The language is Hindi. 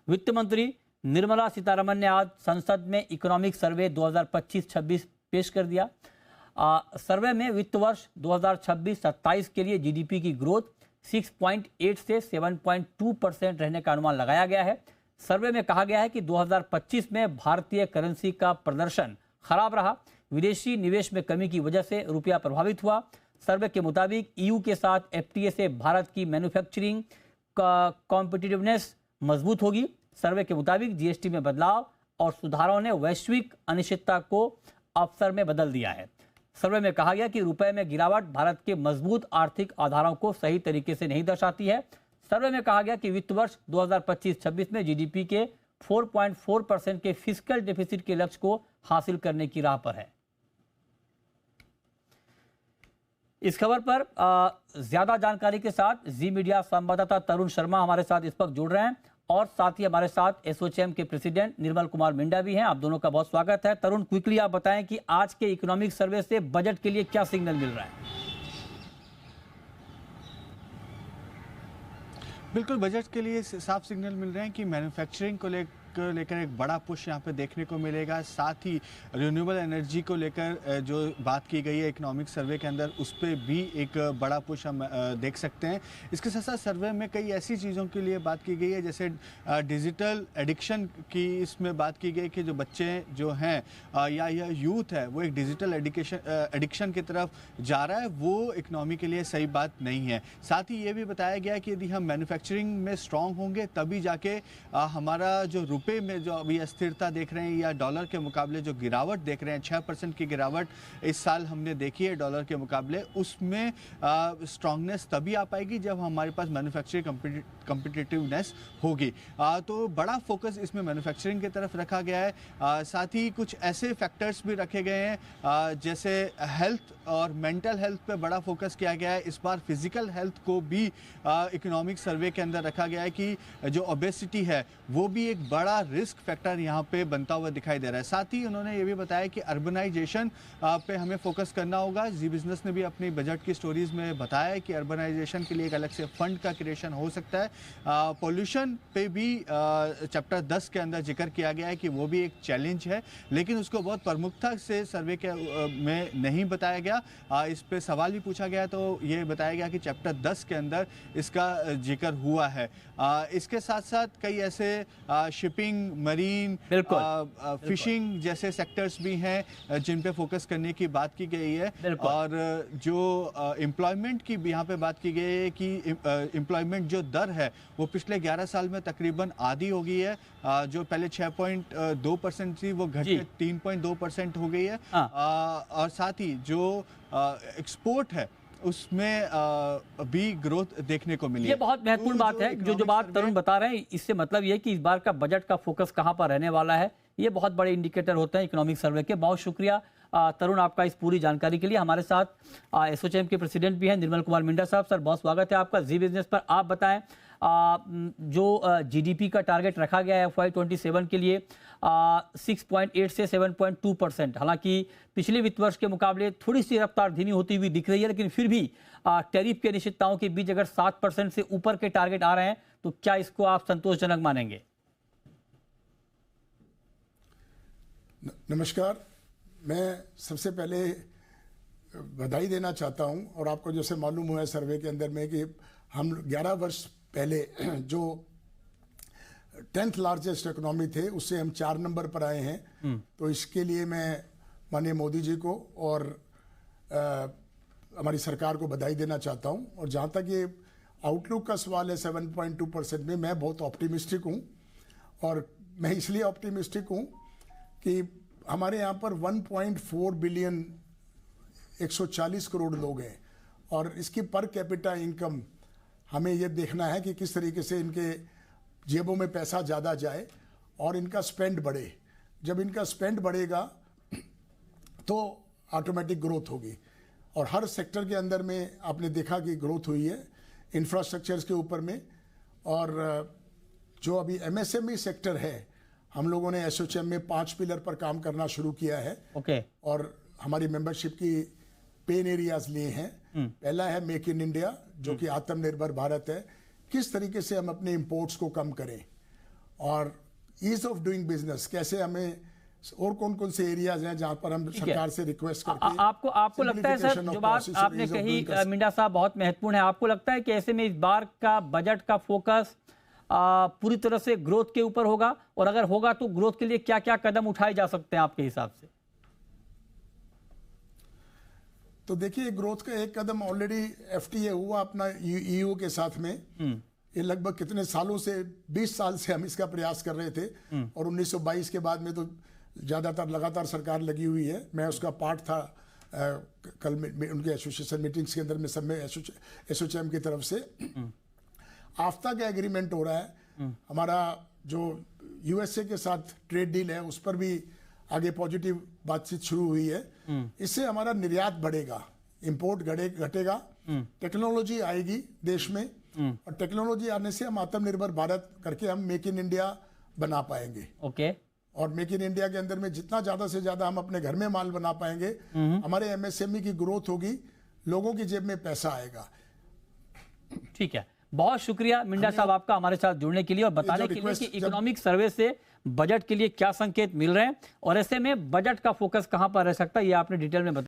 वित्त मंत्री निर्मला सीतारमण ने आज संसद में इकोनॉमिक सर्वे 2025-26 पेश कर दिया। सर्वे में वित्त वर्ष 2026-27 के लिए जीडीपी की ग्रोथ 6.8 से 7.2% रहने का अनुमान लगाया गया है। सर्वे में कहा गया है कि 2025 में भारतीय करेंसी का प्रदर्शन खराब रहा। विदेशी निवेश में कमी की वजह से रुपया प्रभावित हुआ। सर्वे के मुताबिक ईयू के साथ एफटीए से भारत की मैन्युफैक्चरिंग कॉम्पिटिटिवनेस मजबूत होगी। सर्वे के मुताबिक जीएसटी में बदलाव और सुधारों ने वैश्विक अनिश्चितता को अवसर में बदल दिया है। सर्वे में कहा गया कि रुपए में गिरावट भारत के मजबूत आर्थिक आधारों को सही तरीके से नहीं दर्शाती है। सर्वे में कहा गया कि वित्त वर्ष 2025-26 में जीडीपी के 4.4% के फिस्कल डेफिसिट के लक्ष्य को हासिल करने की राह पर है। इस खबर पर ज्यादा जानकारी के साथ जी मीडिया संवाददाता तरुण शर्मा हमारे साथ इस वक्त जुड़ रहे हैं और साथ ही हमारे साथ एसोचैम के प्रेसिडेंट निर्मल कुमार मिंडा भी हैं। आप दोनों का बहुत स्वागत है। तरुण, क्विकली आप बताएं कि आज के इकोनॉमिक सर्वे से बजट के लिए क्या सिग्नल मिल रहा है? बिल्कुल, बजट के लिए साफ सिग्नल मिल रहे हैं कि मैन्युफैक्चरिंग को लेकर एक बड़ा पुश यहाँ पे देखने को मिलेगा। साथ ही रिन्यूएबल एनर्जी को लेकर जो बात की गई है इकोनॉमिक सर्वे के अंदर, उस पर भी एक बड़ा पुश हम देख सकते हैं। इसके साथ साथ सर्वे में कई ऐसी चीज़ों के लिए बात की गई है, जैसे डिजिटल एडिक्शन की इसमें बात की गई कि जो बच्चे जो हैं या यूथ है वो एक डिजिटल एडिक्शन की तरफ जा रहा है, वो इकोनॉमी के लिए सही बात नहीं है। साथ ही ये भी बताया गया कि यदि हम मैन्युफैक्चरिंग में स्ट्रांग होंगे तभी जाके हमारा जो रुपये में जो अभी अस्थिरता देख रहे हैं या डॉलर के मुकाबले जो गिरावट देख रहे हैं, 6% की गिरावट इस साल हमने देखी है डॉलर के मुकाबले, उसमें स्ट्रांगनेस तभी आ पाएगी जब हमारे पास मैन्युफैक्चरिंग कॉम्पिटिटिवनेस होगी। तो बड़ा फोकस इसमें मैन्युफैक्चरिंग की तरफ रखा गया है। साथ ही कुछ ऐसे फैक्टर्स भी रखे गए हैं जैसे हेल्थ और मेंटल हेल्थ पे बड़ा फोकस किया गया है। इस बार फिजिकल हेल्थ को भी इकोनॉमिक सर्वे के अंदर रखा गया है कि जो ओबेसिटी है वो भी एक बड़ा रिस्क फैक्टर यहाँ पे बनता हुआ दिखाई दे रहा है। साथ ही उन्होंने ये भी बताया कि अर्बनाइजेशन पे हमें फोकस करना होगा। जी बिजनेस ने भी अपनी बजट की स्टोरीज में बताया है कि अर्बनाइजेशन के लिए एक अलग से फंड का क्रिएशन हो सकता है। पोल्यूशन पे भी चैप्टर 10 के अंदर जिक्र किया गया है कि वो भी एक चैलेंज है, लेकिन उसको बहुत प्रमुखता से सर्वे के में नहीं बताया गया। इस पे सवाल भी पूछा गया तो ये बताया गया कि चैप्टर 10 के अंदर इसका जिक्र हुआ है। इसके साथ साथ कई ऐसे शिपिंग, मरीन, फिशिंग जैसे सेक्टर्स भी हैं जिन पे फोकस करने की बात की गई है। और जो एम्प्लॉयमेंट की भी यहाँ पे बात की गई है कि एम्प्लॉयमेंट जो दर है वो पिछले 11 साल में तकरीबन आधी हो गई है। जो पहले 6.2% थी वो घट के 3.2% हो गई है। और साथ ही जो एक्सपोर्ट है उसमें भी ग्रोथ देखने को मिली। ये बहुत महत्वपूर्ण बात है। जो बात तरुण बता रहे हैं, इससे मतलब ये है कि इस बार का बजट का फोकस कहां पर रहने वाला है, ये बहुत बड़े इंडिकेटर होते हैं इकोनॉमिक सर्वे के। बहुत शुक्रिया तरुण आपका इस पूरी जानकारी के लिए। हमारे साथ एसोचैम के प्रेसिडेंट भी हैं निर्मल कुमार मिंडा साहब। सर, बहुत स्वागत है आपका जी बिजनेस पर। आप बताएं जो जीडीपी का टारगेट रखा गया है FY27 के लिए 6.8 से 7.2%, हालांकि पिछले वित्त वर्ष के मुकाबले थोड़ी सी रफ्तार धीमी होती हुई दिख रही है, लेकिन फिर भी टैरिफ की अनिश्चितताओं के बीच अगर 7% से ऊपर के टारगेट आ रहे हैं तो क्या इसको आप संतोषजनक मानेंगे? नमस्कार, मैं सबसे पहले बधाई देना चाहता हूं। और आपको जैसे मालूम हुआ है सर्वे के अंदर में कि हम 11 वर्ष पहले जो 10th लार्जेस्ट इकोनॉमी थे उससे हम 4 नंबर पर आए हैं। तो इसके लिए मैं माननीय मोदी जी को और हमारी सरकार को बधाई देना चाहता हूं। और जहां तक ये आउटलुक का सवाल है 7.2% में, मैं बहुत ऑप्टिमिस्टिक हूं। और मैं इसलिए ऑप्टिमिस्टिक हूं कि हमारे यहाँ पर 1.4 बिलियन 140 करोड़ लोग हैं और इसकी पर कैपिटा इनकम हमें ये देखना है कि किस तरीके से इनके जेबों में पैसा ज़्यादा जाए और इनका स्पेंड बढ़े। जब इनका स्पेंड बढ़ेगा तो ऑटोमेटिक ग्रोथ होगी। और हर सेक्टर के अंदर में आपने देखा कि ग्रोथ हुई है इंफ्रास्ट्रक्चर्स के ऊपर में। और जो अभी एमएसएमई सेक्टर है, हम लोगों ने एसोचैम में 5 पिलर पर काम करना शुरू किया है। और हमारी मेंबरशिप की पेन एरियाज लिए हैं। पहला है मेक इन इंडिया, जो कि आत्मनिर्भर भारत है। किस तरीके से हम अपने इंपोर्ट्स को कम करें और ईज ऑफ डूइंग बिजनेस, कैसे हमें और कौन कौन से एरियाज हैं जहां पर हम सरकार से रिक्वेस्ट करके आपको लगता है सर, जो बात आपने कही मिंडा साहब बहुत महत्वपूर्ण है, आपको लगता है कि ऐसे में इस बार का बजट का फोकस पूरी तरह से ग्रोथ के ऊपर होगा, और अगर होगा तो ग्रोथ के लिए क्या क्या कदम उठाए जा सकते हैं आपके हिसाब से? तो देखिए, ग्रोथ का एक कदम ऑलरेडी एफटीए हुआ अपना ईयू के साथ में। ये लगभग कितने सालों से, 20 साल से हम इसका प्रयास कर रहे थे, और 1922 के बाद में तो ज्यादातर लगातार सरकार लगी हुई है। मैं उसका पार्ट था कल में उनके एसोसिएशन मीटिंग्स के अंदर में, सब में एसोचैम की तरफ से आफ्ता का एग्रीमेंट हो रहा है। हमारा जो यूएसए के साथ ट्रेड डील है उस पर भी आगे पॉजिटिव बातचीत शुरू हुई है। इससे हमारा निर्यात बढ़ेगा, इंपोर्ट घटेगा, टेक्नोलॉजी आएगी देश में, और टेक्नोलॉजी आने से हम आत्मनिर्भर भारत करके हम मेक इन इंडिया बना पाएंगे। ओके। और मेक इन इंडिया के अंदर में जितना ज्यादा से ज्यादा हम अपने घर में माल बना पाएंगे, हमारे एमएसएमई की ग्रोथ होगी, लोगों की जेब में पैसा आएगा। ठीक है, बहुत शुक्रिया मिंडा साहब आपका हमारे साथ जुड़ने के लिए और बताने के लिए कि इकोनॉमिक सर्वे से बजट के लिए क्या संकेत मिल रहे हैं और ऐसे में बजट का फोकस कहां पर रह सकता है, ये आपने डिटेल में बताया।